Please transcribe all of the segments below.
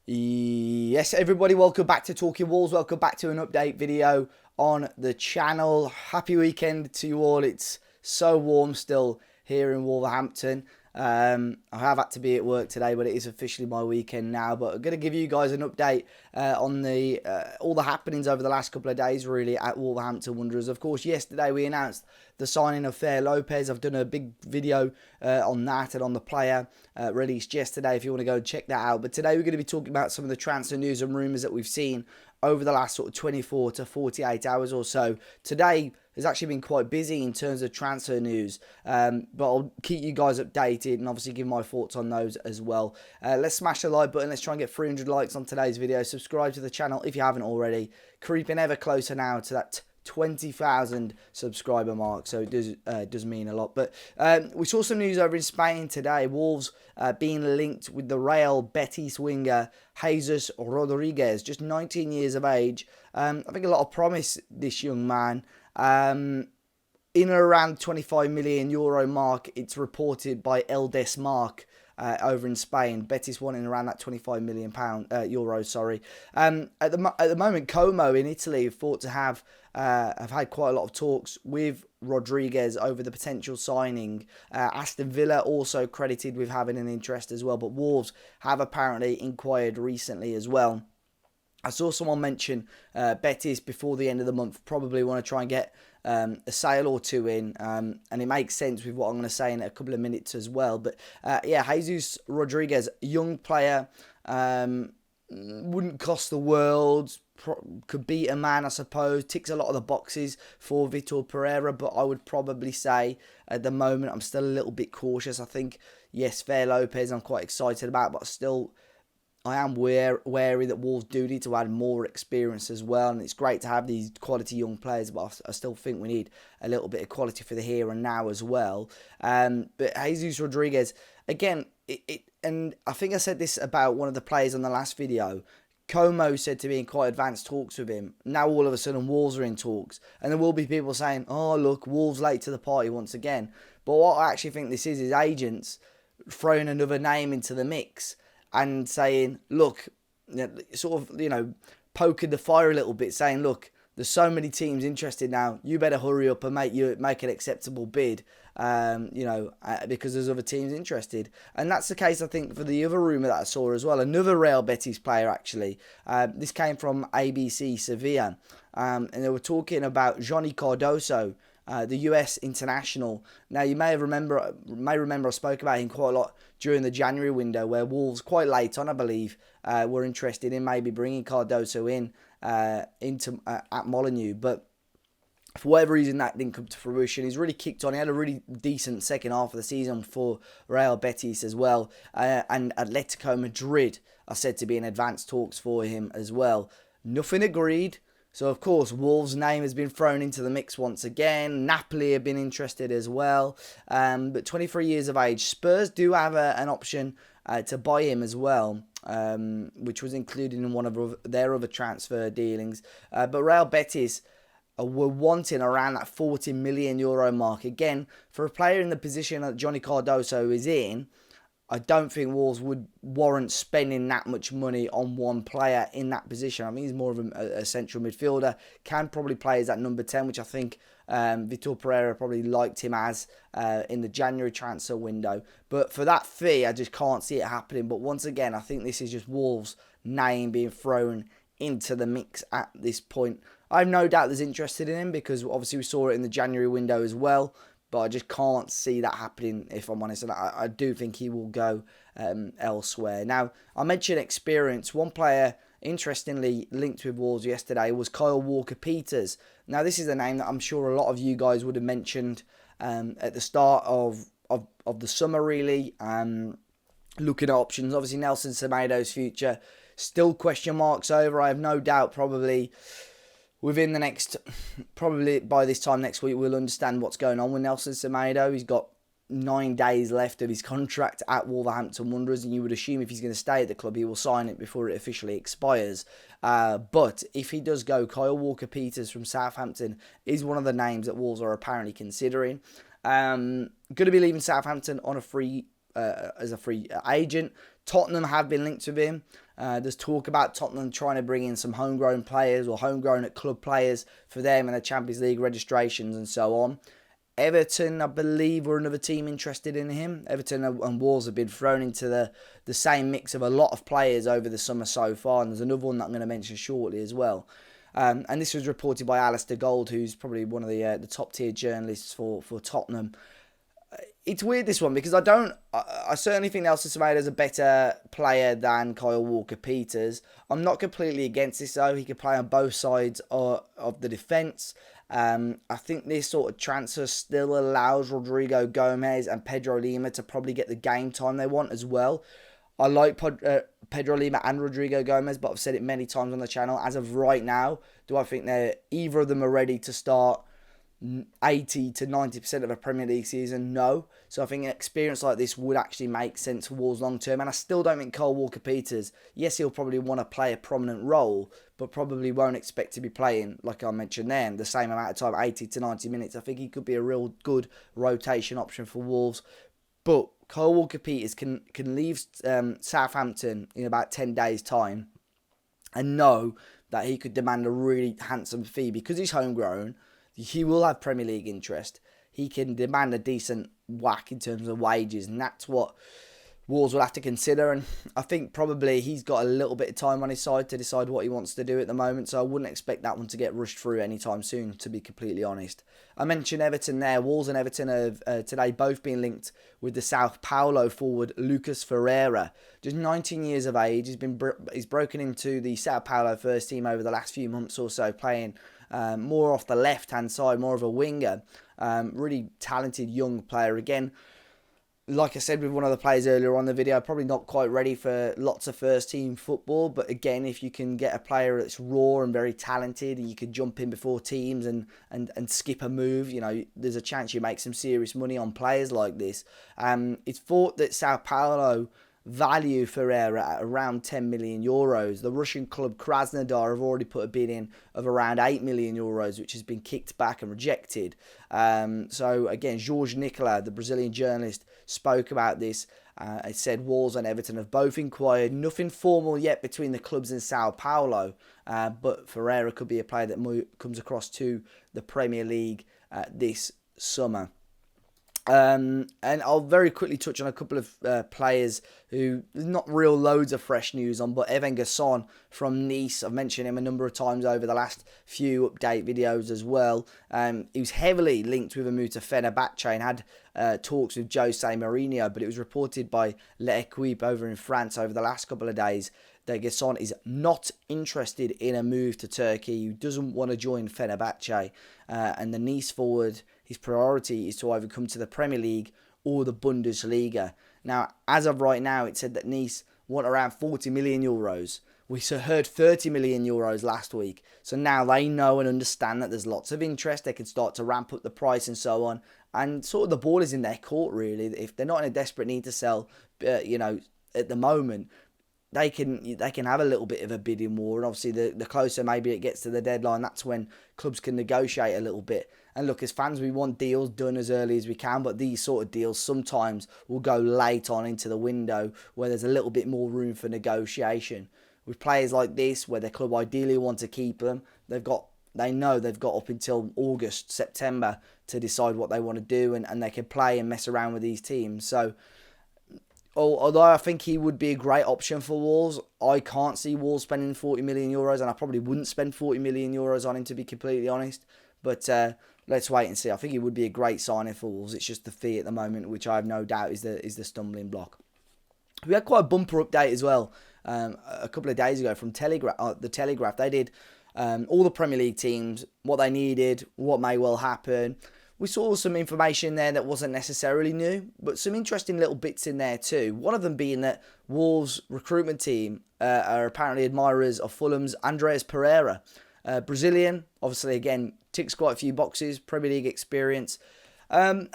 Yes, everybody, welcome back to Talking Wolves. Welcome back to an update video on the channel. Happy weekend to you all. It's so warm still here in Wolverhampton. I have had to be at work today, but it is officially my weekend now. But I'm going to give you guys an update on the all the happenings over the last couple of days, really, at Wolverhampton Wanderers. Of course, yesterday we announced the signing of Ferrer Lopez. I've done a big video on that and on the player released yesterday if you want to go and check that out. But today we're going to be talking about some of the transfer news and rumours that we've seen over the last sort of 24 to 48 hours or so. Today has actually been quite busy in terms of transfer news, but I'll keep you guys updated and obviously give my thoughts on those as well. Let's smash the like button. Let's try and get 300 likes on today's video. Subscribe to the channel if you haven't already. Creeping ever closer now to that 20,000 subscriber mark, so it does mean a lot. But we saw some news over in Spain today. Wolves being linked with the Real Betis winger Jesus Rodriguez, just 19 years of age. I think a lot of promise, this young man. In and around 25 million euro mark, it's reported by El Desmarque over in Spain. Betis wanting around that 25 million euros. Sorry. At the moment, Como in Italy thought to have had quite a lot of talks with Rodriguez over the potential signing. Aston Villa also credited with having an interest as well, but Wolves have apparently inquired recently as well. I saw someone mention Betis before the end of the month probably want to try and get a sale or two in, and it makes sense with what I'm going to say in a couple of minutes as well. But yeah, Jesus Rodriguez, young player, wouldn't cost the world, could beat a man, I suppose, ticks a lot of the boxes for Vitor Pereira, but I would probably say at the moment I'm still a little bit cautious. I think, yes, Ferrer Lopez I'm quite excited about, but still I am wary that Wolves do need to add more experience as well, and it's great to have these quality young players, but I still think we need a little bit of quality for the here and now as well. But Jesus Rodriguez, again, and I think I said this about one of the players on the last video. Como said to be in quite advanced talks with him. Now all of a sudden Wolves are in talks, and there will be people saying, "Oh look, Wolves late to the party once again." But what I actually think this is agents throwing another name into the mix and saying, look, sort of, poking the fire a little bit, saying, look, there's so many teams interested now. You better hurry up and make an acceptable bid, because there's other teams interested. And that's the case, I think, for the other rumour that I saw as well. Another Real Betis player, actually. This came from ABC Sevilla. And they were talking about Johnny Cardoso, the US international. Now, you may remember I spoke about him quite a lot during the January window, where Wolves, quite late on, I believe, were interested in maybe bringing Cardoso in at Molineux. But for whatever reason, that didn't come to fruition. He's really kicked on. He had a really decent second half of the season for Real Betis as well. And Atletico Madrid are said to be in advanced talks for him as well. Nothing agreed. So, of course, Wolves' name has been thrown into the mix once again. Napoli have been interested as well. But 23 years of age. Spurs do have an option to buy him as well, which was included in one of their other transfer dealings. But Real Betis were wanting around that 40 million euro mark. Again, for a player in the position that Johnny Cardoso is in, I don't think Wolves would warrant spending that much money on one player in that position. I mean, he's more of a central midfielder. Can probably play as that number 10, which I think Vitor Pereira probably liked him as in the January transfer window. But for that fee, I just can't see it happening. But once again, I think this is just Wolves' name being thrown into the mix at this point. I have no doubt there's interested in him, because obviously we saw it in the January window as well. But I just can't see that happening, if I'm honest. And I do think he will go elsewhere. Now, I mentioned experience. One player, interestingly, linked with Wolves yesterday was Kyle WalkerPeters. Now, this is a name that I'm sure a lot of you guys would have mentioned at the start of the summer, really. Looking at options. Obviously, Nelson Semedo's future, still question marks over. I have no doubt probably within the next, probably by this time next week, we'll understand what's going on with Nelson Semedo. He's got 9 days left of his contract at Wolverhampton Wanderers, and you would assume if he's going to stay at the club, he will sign it before it officially expires. But if he does go, Kyle WalkerPeters from Southampton is one of the names that Wolves are apparently considering. Going to be leaving Southampton on a free as a free agent. Tottenham have been linked with him. There's talk about Tottenham trying to bring in some homegrown players or homegrown at club players for them and the Champions League registrations and so on. Everton, I believe, were another team interested in him. Everton and Wolves have been thrown into the same mix of a lot of players over the summer so far, and there's another one that I'm going to mention shortly as well. And this was reported by Alistair Gold, who's probably one of the top tier journalists for Tottenham. It's weird, this one, because I certainly think Nelson Semedo is a better player than Kyle Walker-Peters. I'm not completely against this though. He could play on both sides of the defence. I think this sort of transfer still allows Rodrigo Gomez and Pedro Lima to probably get the game time they want as well. I like Pedro Lima and Rodrigo Gomez, but I've said it many times on the channel. As of right now, do I think either of them are ready to start 80 to 90% of a Premier League season? No. So I think an experience like this would actually make sense for Wolves long term. And I still don't think Kyle Walker-Peters, yes, he'll probably want to play a prominent role, but probably won't expect to be playing, like I mentioned then, the same amount of time, 80 to 90 minutes. I think he could be a real good rotation option for Wolves. But Kyle Walker-Peters can leave Southampton in about 10 days' time and know that he could demand a really handsome fee because he's homegrown. He will have Premier League interest. He can demand a decent whack in terms of wages, and that's what Wolves will have to consider. And I think probably he's got a little bit of time on his side to decide what he wants to do at the moment, so I wouldn't expect that one to get rushed through anytime soon, to be completely honest. I mentioned Everton there. Wolves and Everton have today both been linked with the Sao Paulo forward Lucas Ferreira. Just 19 years of age. He's broken into the Sao Paulo first team over the last few months or so, playing more off the left-hand side, more of a winger. Really talented young player. Again, like I said with one of the players earlier on the video, probably not quite ready for lots of first-team football. But again, if you can get a player that's raw and very talented, and you can jump in before teams and skip a move, there's a chance you make some serious money on players like this. It's thought that Sao Paulo value Ferreira at around 10 million euros. The Russian club Krasnodar have already put a bid in of around 8 million euros, which has been kicked back and rejected. So again, Jorge Nicola, the Brazilian journalist, spoke about this. It said Wolves and Everton have both inquired. Nothing formal yet between the clubs in Sao Paulo, but Ferreira could be a player that comes across to the Premier League this summer. And I'll very quickly touch on a couple of players who there's not real loads of fresh news on, but Evan Gasson from Nice, I've mentioned him a number of times over the last few update videos as well. He was heavily linked with a move to Fenerbahce and had talks with Jose Mourinho, but it was reported by L'Equipe over in France over the last couple of days that Gasson is not interested in a move to Turkey. He doesn't want to join Fenerbahce, and the Nice forward, his priority is to either come to the Premier League or the Bundesliga. Now, as of right now, it said that Nice want around 40 million euros. We heard 30 million euros last week. So now they know and understand that there's lots of interest. They can start to ramp up the price and so on. And sort of the ball is in their court, really. If they're not in a desperate need to sell, at the moment, they can have a little bit of a bidding war. And obviously, the closer maybe it gets to the deadline, that's when clubs can negotiate a little bit. And look, as fans, we want deals done as early as we can, but these sort of deals sometimes will go late on into the window where there's a little bit more room for negotiation. With players like this, where their club ideally want to keep them, they know they've got up until August, September to decide what they want to do, and they can play and mess around with these teams. So, although I think he would be a great option for Wolves, I can't see Wolves spending 40 million euros, and I probably wouldn't spend 40 million euros on him, to be completely honest. But let's wait and see. I think he would be a great signing for Wolves. It's just the fee at the moment, which I have no doubt is the stumbling block. We had quite a bumper update as well a couple of days ago from the Telegraph. They did all the Premier League teams, what they needed, what may well happen. We saw some information there that wasn't necessarily new, but some interesting little bits in there too. One of them being that Wolves' recruitment team are apparently admirers of Fulham's Andreas Pereira. Brazilian, obviously, again, ticks quite a few boxes, Premier League experience. I'm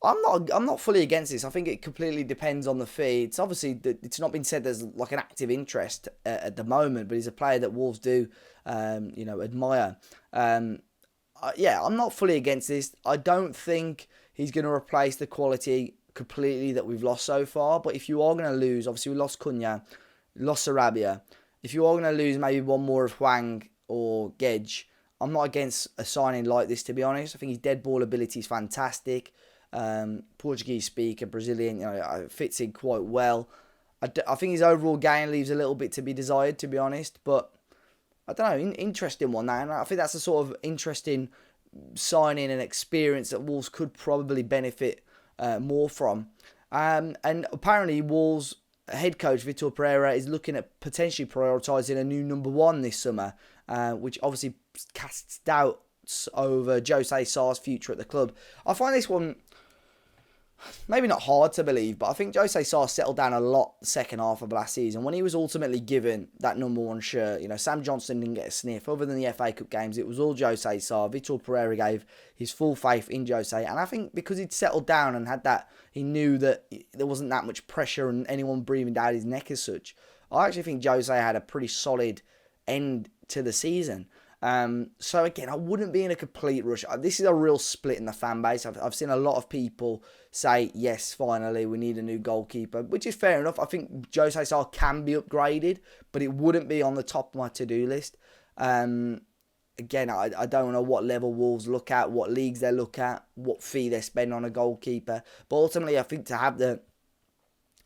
not fully against this. I think it completely depends on the fee. It's obviously it's not been said there's like an active interest at the moment, but he's a player that Wolves do admire. I'm not fully against this. I don't think he's going to replace the quality completely that we've lost so far. But if you are going to lose, obviously we lost Cunha. lost Sarabia. If you are going to lose maybe one more of Hwang or Gedge, I'm not against a signing like this, to be honest. I think his dead ball ability is fantastic. Portuguese speaker, Brazilian, fits in quite well. I think his overall game leaves a little bit to be desired, to be honest. But I don't know, interesting one now. And I think that's a sort of interesting signing and experience that Wolves could probably benefit more from. And apparently Wolves head coach Vitor Pereira is looking at potentially prioritising a new number one this summer, which obviously casts doubts over Jose Sá's future at the club. I find this one maybe not hard to believe, but I think Jose Sá settled down a lot the second half of last season. When he was ultimately given that number one shirt, Sam Johnson didn't get a sniff. Other than the FA Cup games, it was all Jose Sá. Vitor Pereira gave his full faith in Jose. And I think because he'd settled down and had that, he knew that there wasn't that much pressure and anyone breathing down his neck as such. I actually think Jose had a pretty solid end to the season. So again, I wouldn't be in a complete rush. This is a real split in the fan base. I've seen a lot of people say, yes, finally, we need a new goalkeeper, which is fair enough. I think Jose Sá can be upgraded, but it wouldn't be on the top of my to-do list. Again, I don't know what level Wolves look at, what leagues they look at, what fee they spend on a goalkeeper. But ultimately, I think to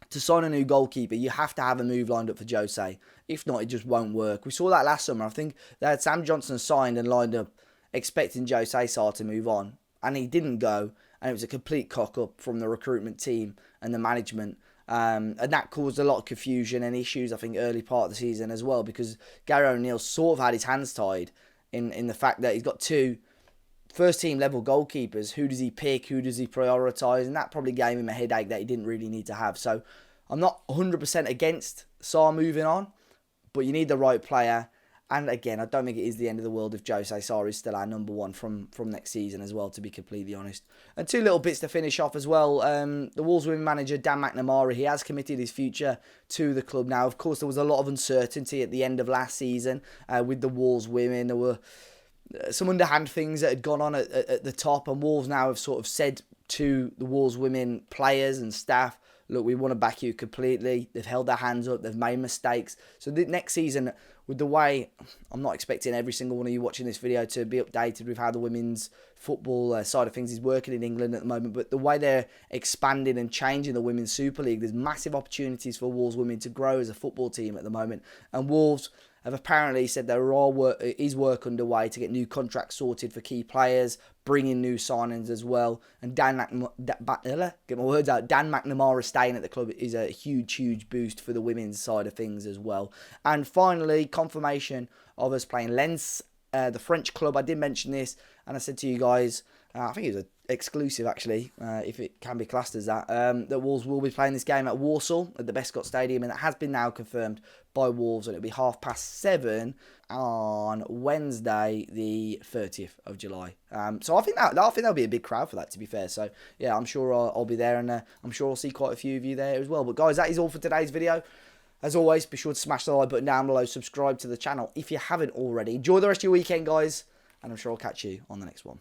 sign a new goalkeeper, you have to have a move lined up for Jose. If not, it just won't work. We saw that last summer. I think they had Sam Johnson signed and lined up expecting Jose Sá to move on. And he didn't go. And it was a complete cock-up from the recruitment team and the management. And that caused a lot of confusion and issues, I think, early part of the season as well. Because Gary O'Neill sort of had his hands tied in the fact that he's got two first-team level goalkeepers. Who does he pick? Who does he prioritise? And that probably gave him a headache that he didn't really need to have. So I'm not 100% against Sá moving on, but you need the right player. And again, I don't think it is the end of the world if Jose Sá is still our number one from next season as well, to be completely honest. And two little bits to finish off as well. The Wolves women manager, Dan McNamara, he has committed his future to the club now. Of course, there was a lot of uncertainty at the end of last season with the Wolves women. There were some underhand things that had gone on at the top, and Wolves now have sort of said to the Wolves women players and staff, look, we want to back you completely. They've held their hands up. They've made mistakes. So the next season, with the way, I'm not expecting every single one of you watching this video to be updated with how the women's football side of things is working in England at the moment, but the way they're expanding and changing the Women's Super League, there's massive opportunities for Wolves women to grow as a football team at the moment. And Wolves have apparently said there is work underway to get new contracts sorted for key players, bring in new signings as well. And Dan McNamara staying at the club is a huge boost for the women's side of things as well. And finally, confirmation of us playing Lens, the French club. I did mention this, and I said to you guys, I think it was an exclusive actually, if it can be classed as that, that Wolves will be playing this game at Walsall at the Bescott Stadium, and it has been now confirmed by Wolves, and it'll be 7:30 on Wednesday, the 30th of July. So I think that'll be a big crowd for that, to be fair. So yeah, I'm sure I'll be there, and I'm sure I'll see quite a few of you there as well. But guys, that is all for today's video. As always, be sure to smash the like button down below, subscribe to the channel if you haven't already. Enjoy the rest of your weekend, guys, and I'm sure I'll catch you on the next one.